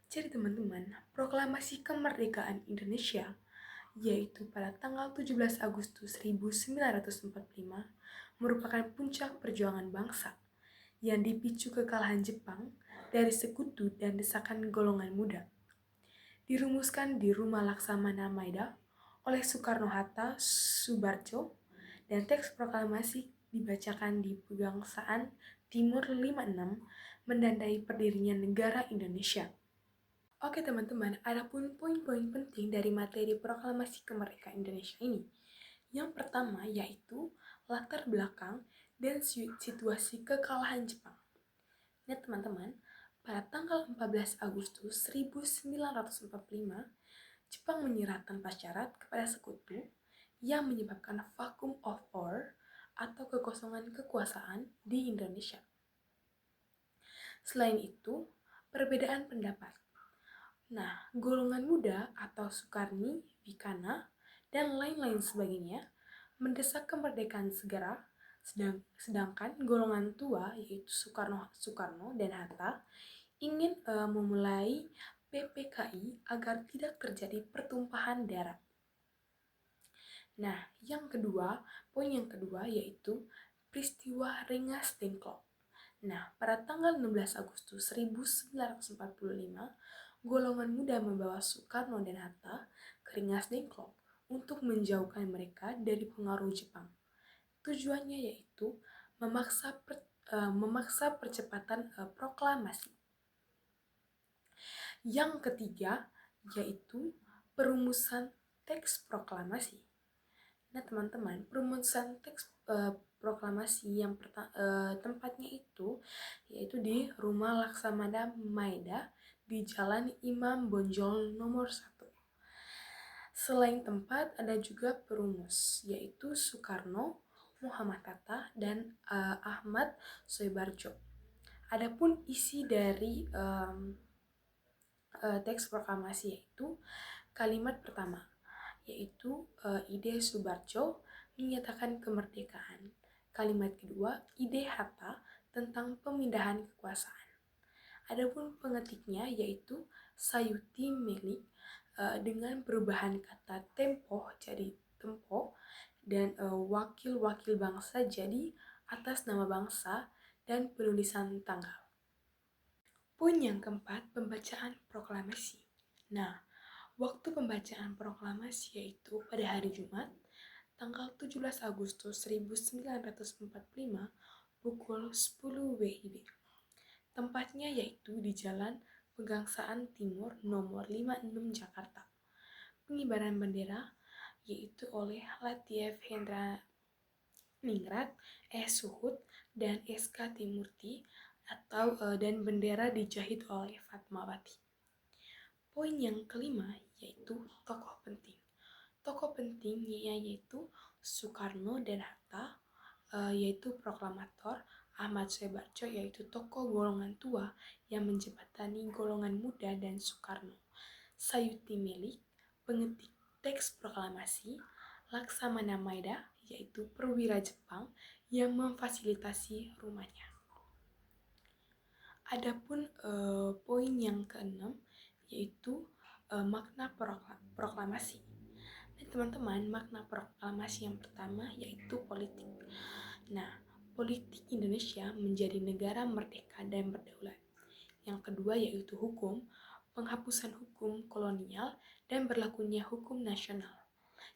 Jadi teman-teman, proklamasi kemerdekaan Indonesia yaitu pada tanggal 17 Agustus 1945 merupakan puncak perjuangan bangsa yang dipicu kekalahan Jepang dari sekutu dan desakan golongan muda. Dirumuskan di Rumah Laksamana Maeda oleh Soekarno-Hatta, Subarjo, dan teks proklamasi dibacakan di Pegangsaan Timur 56 menandai berdirinya negara Indonesia. Oke teman-teman, ada pun poin-poin penting dari materi proklamasi kemerdekaan Indonesia ini. Yang pertama yaitu latar belakang dan situasi kekalahan Jepang. Nah teman-teman, pada tanggal 14 Agustus 1945, Jepang menyerah tanpa syarat kepada sekutu yang menyebabkan vacuum of power atau kekosongan kekuasaan di Indonesia. Selain itu, perbedaan pendapat. Nah, golongan muda atau Sukarni, Bikana, dan lain-lain sebagainya mendesak kemerdekaan segera, sedangkan golongan tua yaitu Soekarno dan Hatta ingin memulai PPKI agar tidak terjadi pertumpahan darah. Nah, poin yang kedua yaitu peristiwa Rengas Dengklok. Nah, pada tanggal 16 Agustus 1945, golongan muda membawa Soekarno dan Hatta ke Rengas Dengklok untuk menjauhkan mereka dari pengaruh Jepang. Tujuannya yaitu memaksa percepatan proklamasi. Yang ketiga yaitu perumusan teks proklamasi. Nah teman-teman, perumusan teks proklamasi yang tempatnya itu yaitu di Rumah Laksamana Maeda di Jalan Imam Bonjol nomor 1. Selain tempat ada juga perumus yaitu Soekarno, Muhammad Hatta, dan Ahmad Soebarjo. Adapun isi dari teks proklamasi yaitu kalimat pertama yaitu ide Subarjo menyatakan kemerdekaan. Kalimat kedua, ide Hatta tentang pemindahan kekuasaan. Adapun pengetiknya yaitu Sayuti Melik dengan perubahan kata tempo jadi tempo dan wakil-wakil bangsa jadi atas nama bangsa dan penulisan tanggal. Poin yang keempat, pembacaan proklamasi. Nah, waktu pembacaan proklamasi yaitu pada hari Jumat, tanggal 17 Agustus 1945 pukul 10 WIB. Tempatnya yaitu di Jalan Pegangsaan Timur nomor 56 Jakarta. Pengibaran bendera yaitu oleh Latief Hendra Ningrat, Suhud, dan SK Timurti dan bendera dijahit oleh Fatmawati. Poin yang kelima yaitu tokoh penting. Tokoh pentingnya yaitu Soekarno dan Hatta, yaitu proklamator, Ahmad Soebarjo yaitu tokoh golongan tua yang menjembatani golongan muda dan Soekarno. Sayuti Melik, pengetik teks proklamasi, Laksamana Maeda yaitu perwira Jepang yang memfasilitasi rumahnya. Adapun poin yang keenam yaitu makna proklamasi. Nah, teman-teman, makna proklamasi yang pertama yaitu politik. Nah, politik Indonesia menjadi negara merdeka dan berdaulat. Yang kedua yaitu hukum, penghapusan hukum kolonial dan berlakunya hukum nasional.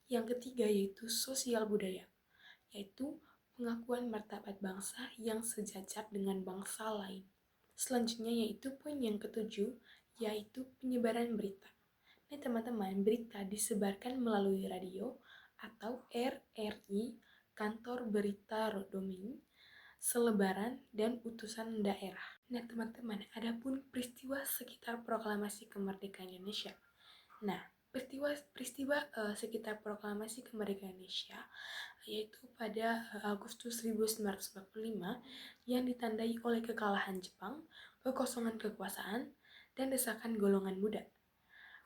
Yang ketiga yaitu sosial budaya, yaitu pengakuan martabat bangsa yang sejajar dengan bangsa lain. Selanjutnya yaitu poin yang ketujuh, yaitu penyebaran berita. Nah teman-teman, berita disebarkan melalui radio atau RRI, kantor berita domain, selebaran, dan utusan daerah. Nah teman-teman, adapun peristiwa sekitar proklamasi kemerdekaan Indonesia. Nah, peristiwa sekitar proklamasi kemerdekaan Indonesia yaitu pada Agustus 1945 yang ditandai oleh kekalahan Jepang, kekosongan kekuasaan, dan desakan golongan muda.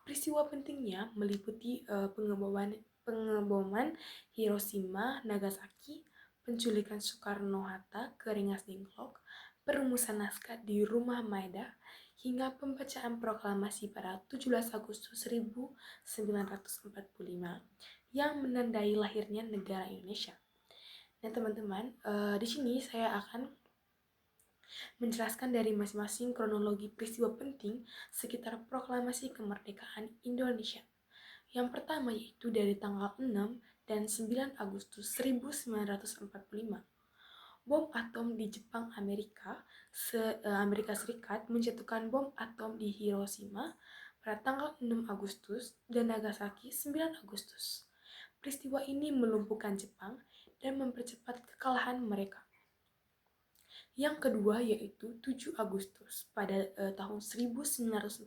Peristiwa pentingnya meliputi pengeboman Hiroshima, Nagasaki, penculikan Soekarno-Hatta ke Rengas Dengklok, perumusan naskah di Rumah Maeda, hingga pembacaan proklamasi pada 17 Agustus 1945 yang menandai lahirnya negara Indonesia. Nah teman-teman, di sini saya akan menjelaskan dari masing-masing kronologi peristiwa penting sekitar proklamasi kemerdekaan Indonesia. Yang pertama yaitu dari tanggal 6 dan 9 Agustus 1945. Bom atom di Jepang Amerika Serikat menjatuhkan bom atom di Hiroshima pada tanggal 6 Agustus dan Nagasaki 9 Agustus. Peristiwa ini melumpuhkan Jepang dan mempercepat kekalahan mereka. Yang kedua yaitu 7 Agustus pada tahun 1945.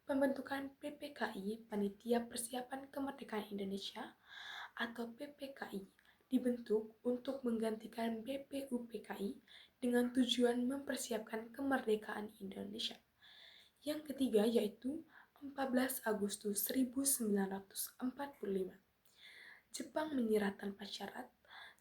Pembentukan PPKI, Panitia Persiapan Kemerdekaan Indonesia atau PPKI, dibentuk untuk menggantikan BPUPKI dengan tujuan mempersiapkan kemerdekaan Indonesia. Yang ketiga yaitu 14 Agustus 1945. Jepang menyerah tanpa syarat.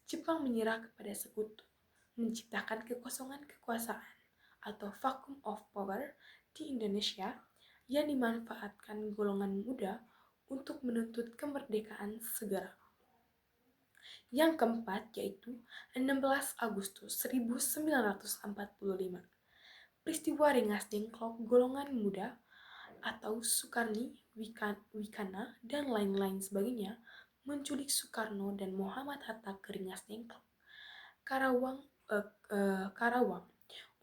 Jepang menyerah kepada sekutu, menciptakan kekosongan kekuasaan atau vacuum of power di Indonesia yang dimanfaatkan golongan muda untuk menuntut kemerdekaan segera. Yang keempat yaitu 16 Agustus 1945. Peristiwa Rengas Dengklok golongan muda atau Sukarni, Wikana, dan lain-lain sebagainya menculik Soekarno dan Muhammad Hatta ke Rengas Dengklok, Karawang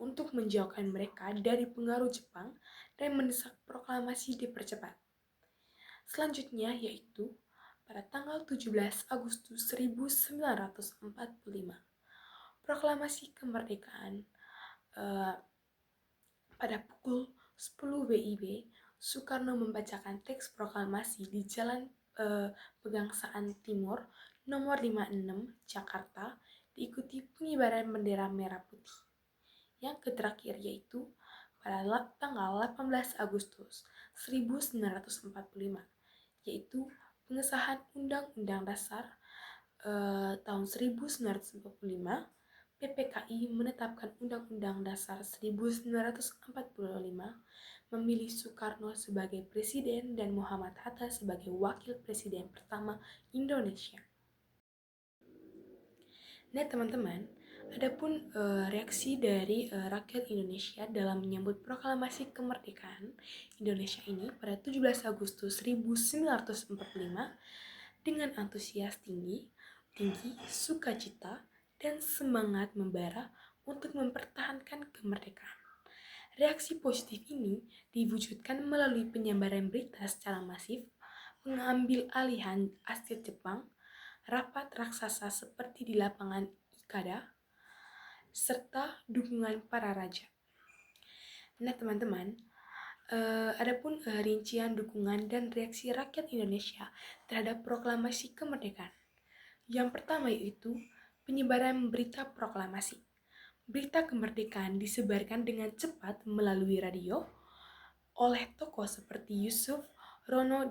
untuk menjauhkan mereka dari pengaruh Jepang dan mendesak proklamasi dipercepat. Selanjutnya yaitu pada tanggal 17 Agustus 1945. Proklamasi kemerdekaan pada pukul 10 WIB, Soekarno membacakan teks proklamasi di Jalan Pegangsaan Timur nomor 56 Jakarta, diikuti pengibaran bendera merah putih. Yang terakhir yaitu pada tanggal 18 Agustus 1945, yaitu pengesahan Undang-Undang Dasar tahun 1945. PPKI menetapkan Undang-Undang Dasar 1945, memilih Soekarno sebagai presiden dan Muhammad Hatta sebagai wakil presiden pertama Indonesia. Nah teman-teman, adapun reaksi dari rakyat Indonesia dalam menyambut proklamasi kemerdekaan Indonesia ini pada 17 Agustus 1945 dengan antusias tinggi, sukacita, dan semangat membara untuk mempertahankan kemerdekaan. Reaksi positif ini diwujudkan melalui penyebaran berita secara masif, mengambil alihan aset Jepang, rapat raksasa seperti di lapangan Ikada, serta dukungan para raja. Nah teman-teman, adapun rincian dukungan dan reaksi rakyat Indonesia terhadap proklamasi kemerdekaan. Yang pertama yaitu penyebaran berita proklamasi. Berita kemerdekaan disebarkan dengan cepat melalui radio oleh tokoh seperti Yusuf Rono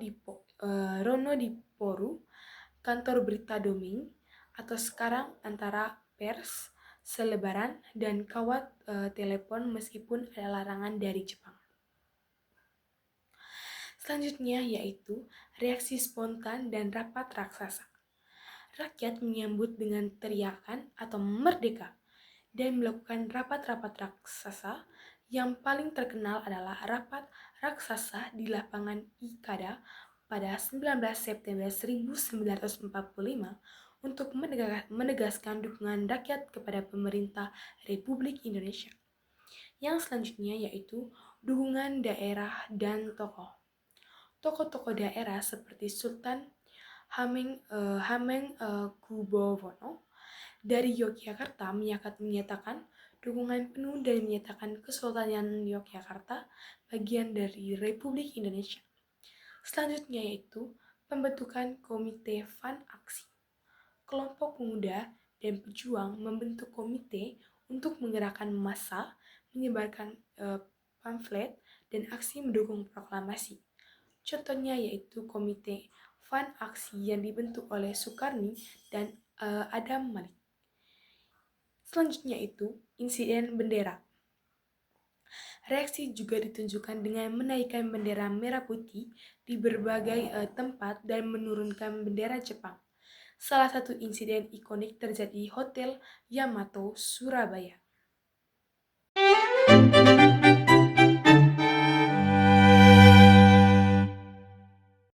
Diporu, kantor berita Doming, atau sekarang antara pers, selebaran, dan kawat telepon meskipun ada larangan dari Jepang. Selanjutnya yaitu reaksi spontan dan rapat raksasa. Rakyat menyambut dengan teriakan atau merdeka dan melakukan rapat-rapat raksasa. Yang paling terkenal adalah rapat raksasa di lapangan Ikada pada 19 September 1945 untuk menegaskan dukungan rakyat kepada pemerintah Republik Indonesia. Yang selanjutnya yaitu dukungan daerah dan tokoh. Tokoh-tokoh daerah seperti Sultan Hamengkubuwono dari Yogyakarta menyatakan dukungan penuh dan menyatakan Kesultanan Yogyakarta bagian dari Republik Indonesia. Selanjutnya yaitu pembentukan Komite Van Aksi. Kelompok pemuda dan pejuang membentuk komite untuk menggerakkan massa, menyebarkan pamflet, dan aksi mendukung proklamasi. Contohnya yaitu Komite Van Aksi yang dibentuk oleh Soekarni dan Adam Malik. Selanjutnya itu insiden bendera. Reaksi juga ditunjukkan dengan menaikkan bendera merah putih di berbagai tempat dan menurunkan bendera Jepang. Salah satu insiden ikonik terjadi di Hotel Yamato, Surabaya.